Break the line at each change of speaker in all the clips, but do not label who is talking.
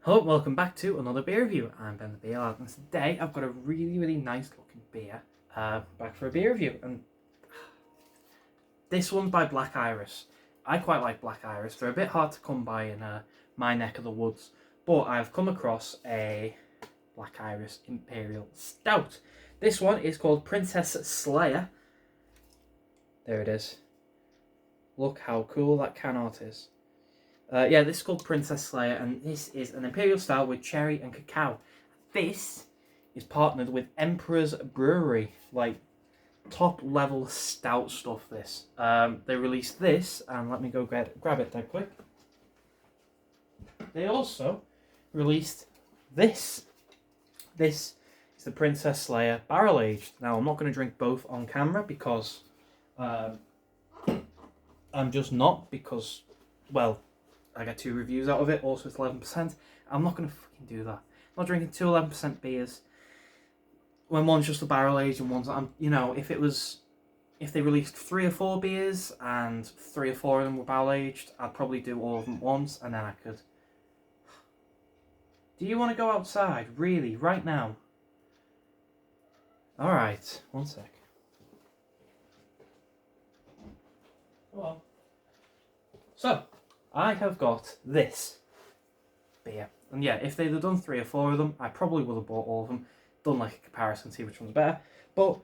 Hello, welcome back to another beer review. I'm Ben the Beer Lad, and today I've got a really nice looking beer back for a beer review. And this one's by Black Iris. I quite like Black Iris. They're a bit hard to come by in my neck of the woods, but I've come across a Black Iris Imperial Stout. This one is called Princess Slayer. There it is. Look how cool that can art is. This is called Princess Slayer, and this is an Imperial Stout with cherry and cacao. This is partnered with Emperor's Brewery, like top level stout stuff. This they released this, and let me go grab it that quick. They also released this. This is the Princess Slayer barrel aged. Now I'm not going to drink both on camera because I'm just not because well. I get 2 reviews out of it, also it's 11%. I'm not going to fucking do that. I'm not drinking 2 11% beers when one's just a barrel aged and one's, if they released 3 or 4 beers and 3 or 4 of them were barrel aged, I'd probably do all of them once and then I could. Do you want to go outside? Really? Right now? Alright, one sec. Come on. So, I have got this beer. And yeah, if they'd have done 3 or 4 of them, I probably would have bought all of them. Done like a comparison, see which one's better. But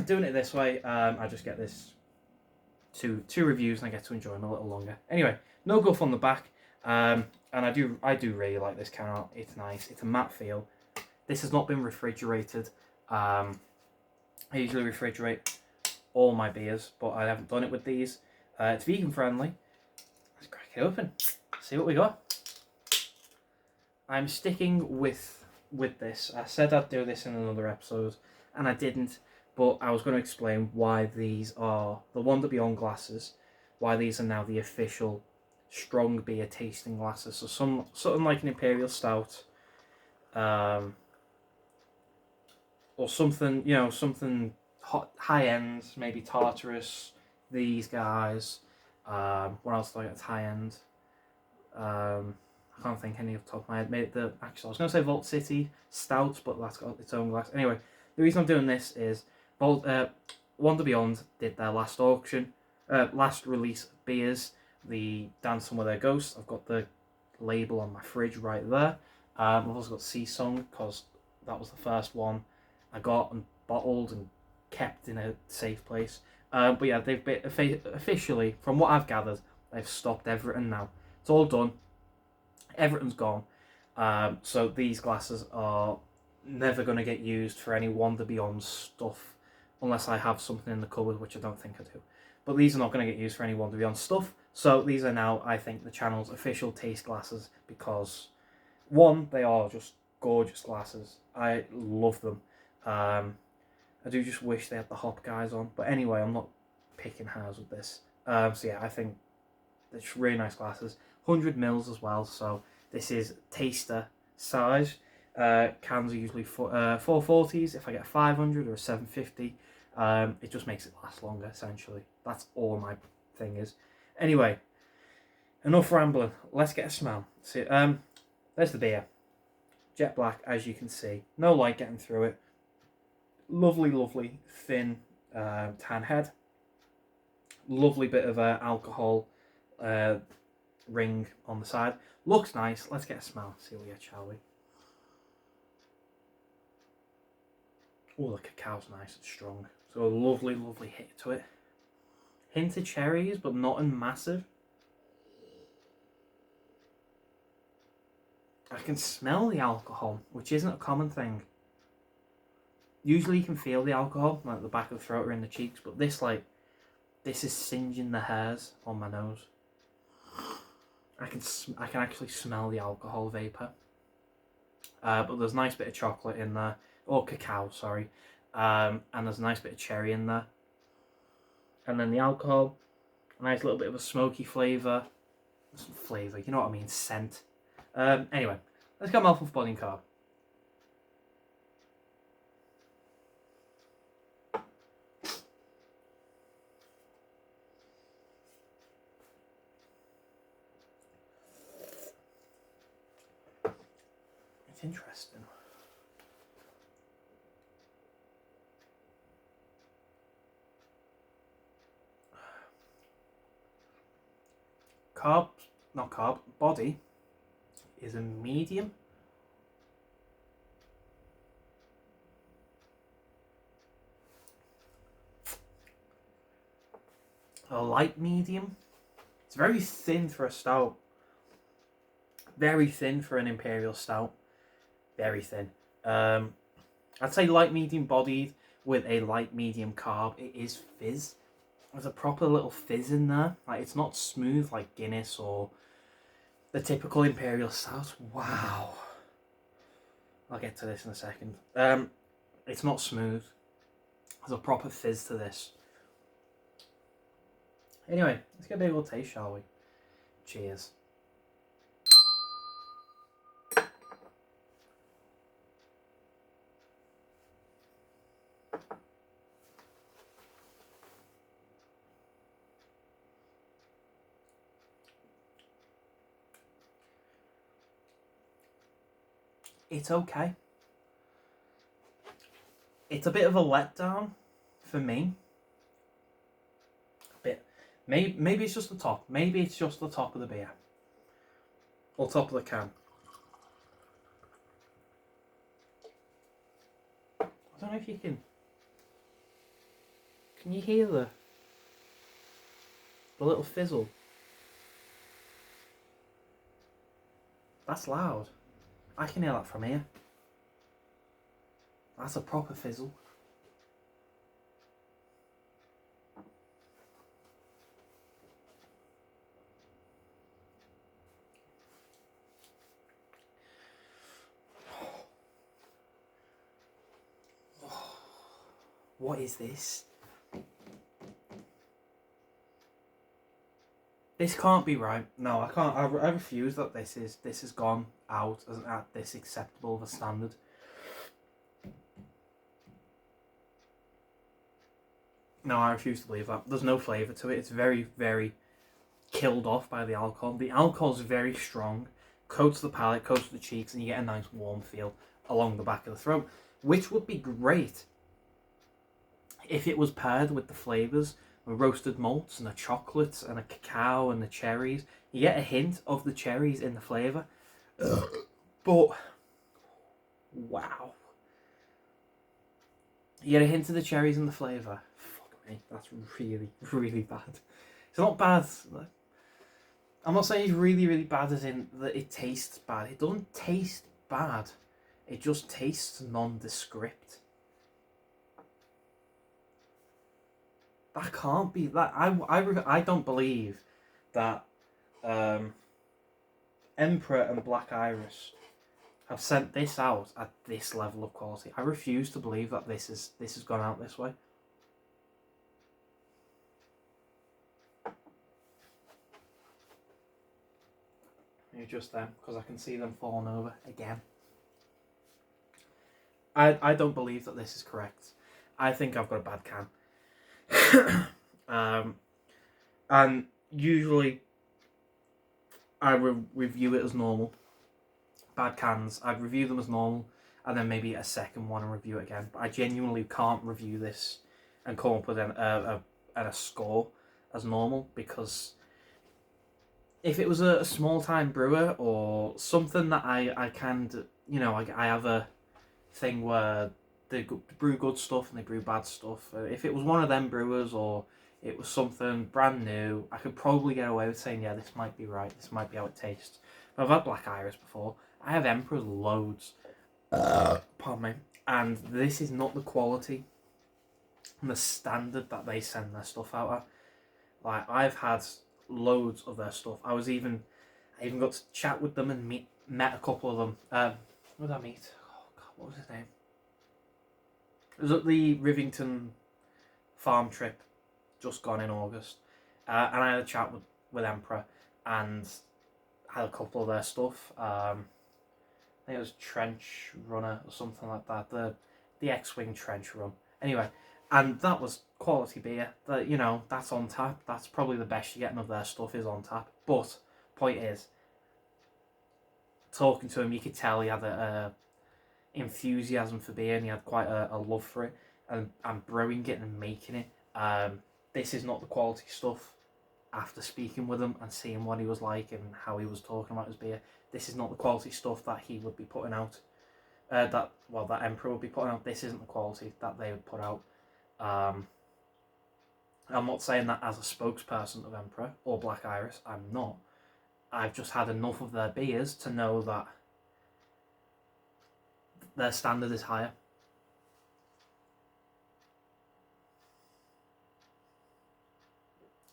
doing it this way, I just get this two reviews and I get to enjoy them a little longer. Anyway, no guff on the back. And I do really like this can art. It's nice. It's a matte feel. This has not been refrigerated. I usually refrigerate all my beers, but I haven't done it with these. It's vegan friendly. Let's crack it open. See what we got. I'm sticking with this. I said I'd do this in another episode, and I didn't. But I was going to explain why these are the Wonder Beyond glasses. Why these are now the official strong beer tasting glasses. So something like an Imperial Stout, or something something hot, high end, maybe Tartarus. These guys. What else do I get at high end? I can't think any off the top of my head. I was going to say Vault City Stout, but that's got its own glass. Anyway, the reason I'm doing this is Wonder Beyond did their last auction, last release of beers, the Dancing with Their Ghosts. I've got the label on my fridge right there. I've also got Sea Song because that was the first one I got and bottled and kept in a safe place. But yeah, they've been officially, from what I've gathered, they've stopped Everton now. It's all done. Everton's gone. So these glasses are never going to get used for any Wonder Beyond stuff unless I have something in the cupboard, which I don't think I do. But these are not going to get used for any Wonder Beyond stuff. So these are now, I think, the channel's official taste glasses because, one, they are just gorgeous glasses. I love them. I do just wish they had the hop guys on. But anyway, I'm not picking hairs with this. So yeah, I think they're just really nice glasses. 100 mils as well. So this is taster size. Cans are usually 440s. If I get a 500 or a 750, it just makes it last longer, essentially. That's all my thing is. Anyway, enough rambling. Let's get a smell. See, there's the beer. Jet black, as you can see. No light getting through it. Lovely, thin tan head. Lovely bit of alcohol ring on the side. Looks nice. Let's get a smell. See what we get, shall we? Oh, the cacao's nice and strong. So a lovely hit to it. Hint of cherries, but not in massive. I can smell the alcohol, which isn't a common thing. Usually you can feel the alcohol, like the back of the throat or in the cheeks, but this is singeing the hairs on my nose. I can actually smell the alcohol vapor. But there's a nice bit of chocolate in there, or cacao, sorry, and there's a nice bit of cherry in there. And then the alcohol, a nice little bit of a smoky flavour. Some flavour, you know what I mean, scent. Anyway, let's get mouthful of body and carb. It's interesting. Body is a medium. A light medium. It's very thin for a stout. Very thin for an Imperial Stout. Very thin. I'd say light medium bodied with a light medium carb. It is fizz. There's a proper little fizz in there. Like, it's not smooth like Guinness or the typical Imperial Stout. Wow. I'll get to this in a second. It's not smooth. There's a proper fizz to this. Anyway, let's get a big old taste, shall we? Cheers. It's okay. It's a bit of a letdown for me. A bit. Maybe it's just the top. Maybe it's just the top of the beer. Or top of the can. I don't know if you can... Can you hear the little fizzle? That's loud. I can hear that from here. That's a proper fizzle. What is this? This can't be right. No, I can't. I refuse that this has gone out as at this acceptable of a standard. No, I refuse to believe that. There's no flavour to it. It's very, very killed off by the alcohol. The alcohol is very strong, coats the palate, coats the cheeks, and you get a nice warm feel along the back of the throat, which would be great if it was paired with the flavours, the roasted malts and the chocolates and the cacao and the cherries. You get a hint of the cherries in the flavour. But, wow. You get a hint of the cherries in the flavour. Fuck me, that's really, really bad. It's not bad. I'm not saying it's really, really bad as in that it tastes bad. It doesn't taste bad. It just tastes nondescript. That can't be that. I don't believe that Emperor and Black Iris have sent this out at this level of quality. I refuse to believe that this has gone out this way. You just them, because I can see them falling over again. I don't believe that this is correct. I think I've got a bad can. And usually I review it as normal. Bad cans, I'd review them as normal and then maybe a second one and review it again. But I genuinely can't review this and come up with a score as normal, because if it was a small time brewer or something that I can, you know, I have a thing where they brew good stuff and they brew bad stuff. If it was one of them brewers or it was something brand new, I could probably get away with saying, yeah, this might be right, this might be how it tastes. But I've had Black Iris before. I have Emperor loads. Pardon me. And this is not the quality and the standard that they send their stuff out at. Like, I've had loads of their stuff. I even got to chat with them and met a couple of them. What did I meet? Oh God, what was his name? It was at the Rivington farm trip, just gone in August, and I had a chat with Emperor and had a couple of their stuff. I think it was Trench Runner or something like that, the X-Wing Trench Run. Anyway, and that was quality beer. That, you know, that's on tap. That's probably the best you're getting of their stuff is on tap. But point is, talking to him, you could tell he had a enthusiasm for beer, and he had quite a love for it, and brewing it and making it. This is not the quality stuff. After speaking with him and seeing what he was like and how he was talking about his beer, this is not the quality stuff that he would be putting out. That Emperor would be putting out. This isn't the quality that they would put out. I'm not saying that as a spokesperson of Emperor or Black Iris. I'm not. I've just had enough of their beers to know that their standard is higher.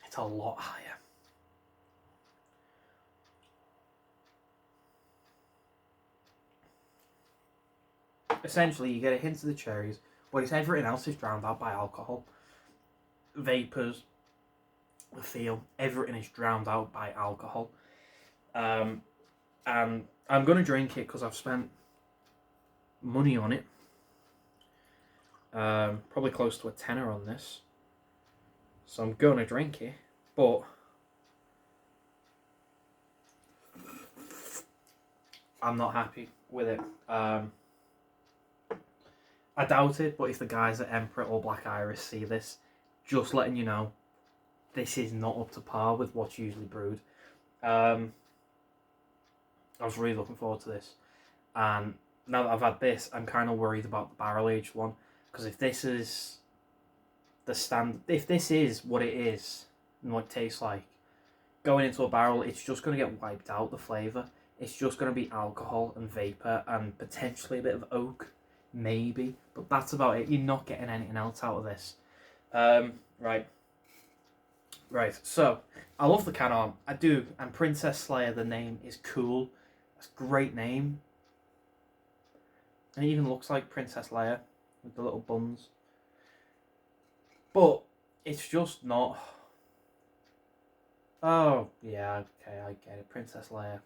It's a lot higher. Essentially, you get a hint of the cherries, but it's everything else is drowned out by alcohol. Vapors, the feel, everything is drowned out by alcohol. And I'm going to drink it because I've spent money on it. Probably close to a tenner on this. So I'm going to drink it, but I'm not happy with it. I doubt it, but if the guys at Emperor or Black Iris see this, just letting you know, this is not up to par with what's usually brewed. I was really looking forward to this, and now that I've had this, I'm kind of worried about the barrel aged one, because if this is if this is what it is and what it tastes like, going into a barrel, it's just going to get wiped out, the flavour. It's just going to be alcohol and vapour and potentially a bit of oak, maybe, but that's about it. You're not getting anything else out of this. Right, so I love the can art. I do, and Princess Slayer, the name is cool. It's a great name. And it even looks like Princess Leia with the little buns. But it's just not. Oh, yeah, okay, I get it. Princess Leia.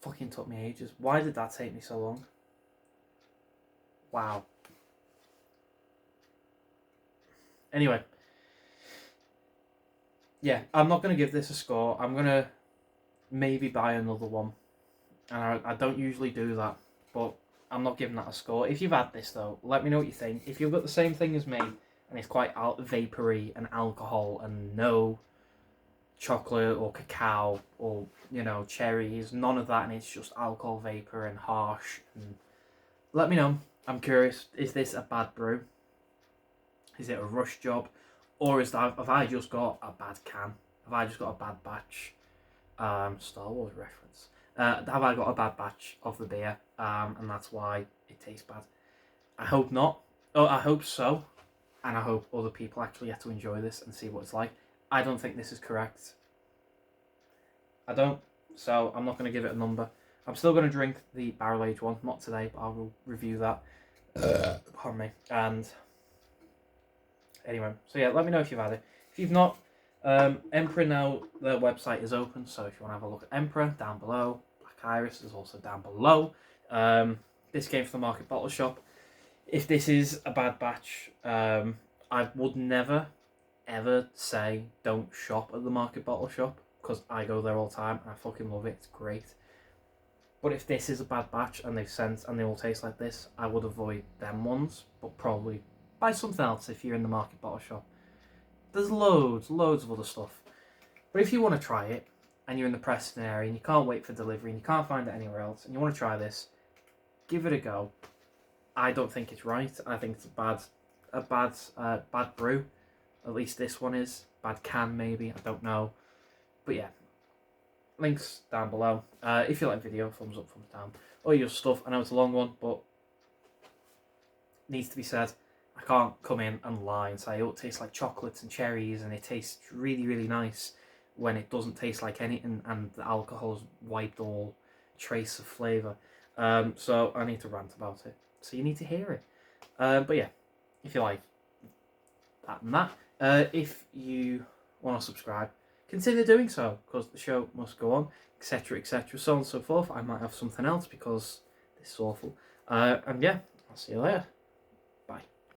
Fucking took me ages. Why did that take me so long? Wow. Anyway. Yeah, I'm not going to give this a score. I'm going to maybe buy another one. And I don't usually do that. But I'm not giving that a score. If you've had this, though, let me know what you think. If you've got the same thing as me, and it's quite vapory and alcohol and no chocolate or cacao or, cherries, none of that, and it's just alcohol, vapor, and harsh, and let me know. I'm curious, is this a bad brew? Is it a rush job? Or have I just got a bad can? Have I just got a bad batch? Star Wars reference. Have I got a bad batch of the beer, and that's why it tastes bad? I hope not. Oh, I hope so, and I hope other people actually get to enjoy this and see what it's like. I don't think this is correct. I don't, so I'm not going to give it a number. I'm still going to drink the barrel aged one, not today, but I will review that. Pardon me. And anyway, so yeah, let me know if you've had it. If you've not, Emperor now, their website is open, so if you want to have a look at Emperor, down below. Black Iris is also down below. This came from the Market Bottle Shop. If this is a bad batch, I would never, ever say don't shop at the Market Bottle Shop, because I go there all the time and I fucking love it. It's great. But if this is a bad batch and they all taste like this, I would avoid them ones, but probably buy something else if you're in the Market Bottle Shop. There's loads of other stuff. But if you want to try it, and you're in the Preston area, and you can't wait for delivery, and you can't find it anywhere else, and you want to try this, give it a go. I don't think it's right. I think it's a bad brew. At least this one is. Bad can, maybe. I don't know. But yeah. Links down below. If you like the video, thumbs up, thumbs down. All your stuff. I know it's a long one, but needs to be said. I can't come in and lie and say, oh, it tastes like chocolates and cherries and it tastes really, really nice, when it doesn't taste like anything and the alcohol's wiped all trace of flavour. So I need to rant about it. So you need to hear it. But yeah, if you like that and that, if you want to subscribe, consider doing so, because the show must go on, etc, etc, so on and so forth. I might have something else because this is awful. And yeah, I'll see you later.